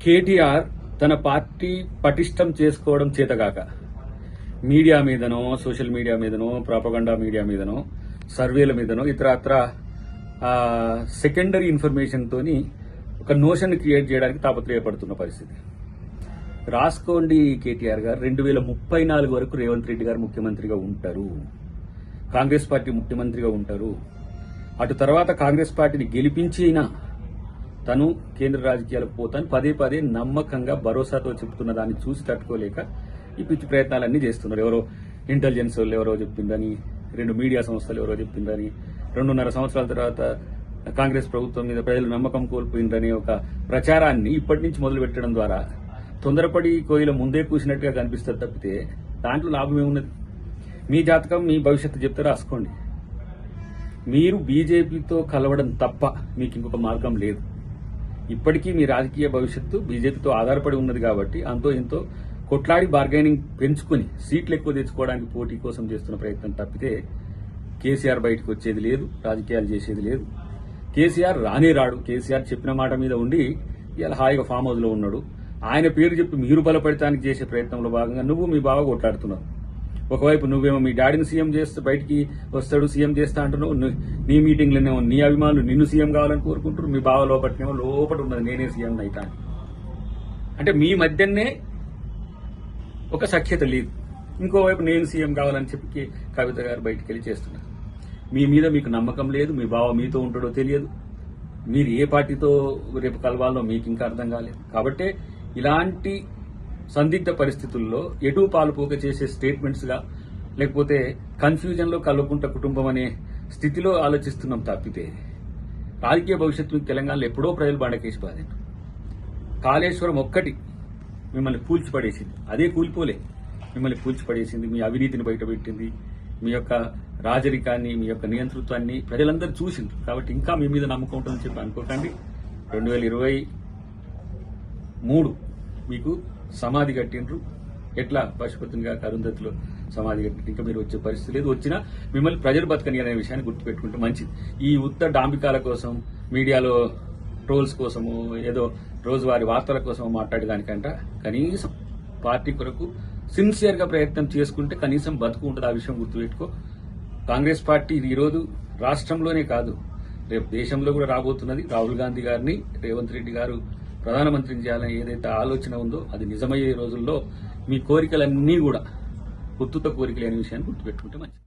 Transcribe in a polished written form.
కేటీఆర్ తన పార్టీ పటిష్టం చేసుకోవడం చేతగాక మీడియా మీదనో, సోషల్ మీడియా మీదనో, ప్రాపగండా మీడియా మీదనో, సర్వేల మీదనో, ఇతరత్ర సెకండరీ ఇన్ఫర్మేషన్ తోని ఒక నోషన్ క్రియేట్ చేయడానికి తాపత్రయపడుతున్న పరిస్థితి. రాసుకోండి కేటీఆర్ గారు, 2034 వరకు రేవంత్ రెడ్డి గారు ముఖ్యమంత్రిగా ఉంటారు, కాంగ్రెస్ పార్టీ ముఖ్యమంత్రిగా ఉంటారు. అటు తర్వాత కాంగ్రెస్ పార్టీని గెలిపించినా తను కేంద్ర రాజకీయాలకు పోతాను పదే పదే నమ్మకంగా భరోసాతో చెబుతున్న దాన్ని చూసి తట్టుకోలేక ఈ పిచ్చి ప్రయత్నాలన్నీ చేస్తున్నారు. ఎవరో ఇంటెలిజెన్స్ వాళ్ళు ఎవరో చెప్పిందని, 2 మీడియా సంస్థలు ఎవరో చెప్పిందని, 2.5 సంవత్సరాల తర్వాత కాంగ్రెస్ ప్రభుత్వం మీద ప్రజలు నమ్మకం కోల్పోయిందని ఒక ప్రచారాన్ని ఇప్పటి నుంచి మొదలు పెట్టడం ద్వారా తొందరపడి కోయిల ముందే కూసినట్టుగా కనిపిస్తుంది తప్పితే దాంట్లో లాభం ఏమున్నది? మీ జాతకం, మీ భవిష్యత్తు చెప్తే రాసుకోండి. మీరు బీజేపీతో కలవడం తప్ప మీకు ఇంకొక మార్గం లేదు. ఇప్పటికీ మీ రాజకీయ భవిష్యత్తు బీజేపీతో ఆధారపడి ఉన్నది కాబట్టి అంతో ఇంతో కొట్లాడి బార్గైనింగ్ పెంచుకుని సీట్లు ఎక్కువ తెచ్చుకోవడానికి పోటీ కోసం చేస్తున్న ప్రయత్నం తప్పితే కేసీఆర్ బయటకు వచ్చేది లేదు, రాజకీయాలు చేసేది లేదు. కేసీఆర్ రానే రాడు. కేసీఆర్ చెప్పిన మాట మీద ఉండి ఇలా హాయిగా ఫామ్ హౌస్ లో ఉన్నాడు. ఆయన పేరు చెప్పి మీరు బలపడటానికి చేసే ప్రయత్నంలో భాగంగా నువ్వు మీ బావ కొట్లాడుతున్నావు. ఒకవైపు నువ్వేమో మీ డాడీని సీఎం చేస్తే బయటికి వస్తాడు, సీఎం చేస్తా అంటున్నావు. నీ మీటింగ్లోనేమో నీ అభిమానులు నిన్ను సీఎం కావాలని కోరుకుంటారు. మీ బావ లోపట్నేమో లోపల ఉన్నది నేనే సీఎం అవుతాను. అంటే మీ మధ్యనే ఒక సఖ్యత లేదు. ఇంకోవైపు నేను సీఎం కావాలని చెప్పి కవిత గారు బయటికి వెళ్ళి చేస్తున్నారు. మీ మీద మీకు నమ్మకం లేదు. మీ బావ మీతో ఉంటాడో తెలియదు. మీరు ఏ పార్టీతో రేపు కలవాలో మీకు ఇంకా అర్థం కాలేదు. కాబట్టి ఇలాంటి సందిగ్ధ పరిస్థితుల్లో ఎటు పాలుపోక చేసే స్టేట్మెంట్స్ గా, లేకపోతే కన్ఫ్యూజన్ లో కలుపుకుంట కుటుంబం అనే స్థితిలో ఆలోచిస్తున్నాం తప్పితే రాజకీయ భవిష్యత్తు తెలంగాణలో ఎప్పుడో ప్రజలు బండకేసి బాధారు. కాళేశ్వరం ఒక్కటి మిమ్మల్ని కూల్చిపడేసింది, అదే కూలిపోలే, మిమ్మల్ని కూల్చిపడేసింది. మీ అవినీతిని బయటపెట్టింది, మీ యొక్క రాజరికాన్ని, మీ యొక్క నియంతృత్వాన్ని ప్రజలందరూ చూసిండ్రు. కాబట్టి ఇంకా మీ మీద నమ్మకం ఉంటుందని చెప్పి అనుకోకండి. 2023 మీకు సమాధి కట్టిండ్రు. ఎట్లా పశుపతినిగా అరుంధతిలో సమాధి కట్టిండ్రు. ఇంకా మీరు వచ్చే పరిస్థితి లేదు. వచ్చినా మిమ్మల్ని ప్రజలు బతకని అనే విషయాన్ని గుర్తుపెట్టుకుంటే మంచిది. ఈ ఉత్త డాంబికాల కోసం, మీడియాలో ట్రోల్స్ కోసము, ఏదో రోజువారీ వార్తల కోసం మాట్లాడేదానికంట కనీసం పార్టీ కొరకు సిన్సియర్ గా ప్రయత్నం చేసుకుంటే కనీసం బతుకు ఉంటుంది. ఆ విషయం గుర్తుపెట్టుకో. కాంగ్రెస్ పార్టీ ఈరోజు రాష్ట్రంలోనే కాదు, రేపు దేశంలో కూడా రాబోతున్నది. రాహుల్ గాంధీ గారిని రేవంత్ రెడ్డి గారు ప్రధానమంత్రిని చేయాలని ఏదైతే ఆలోచన ఉందో అది నిజమయ్యే రోజుల్లో మీ కోరికలన్నీ కూడా ఉత్తుత కోరికలు అనే విషయాన్ని గుర్తుపెట్టుకుంటే మంచిది.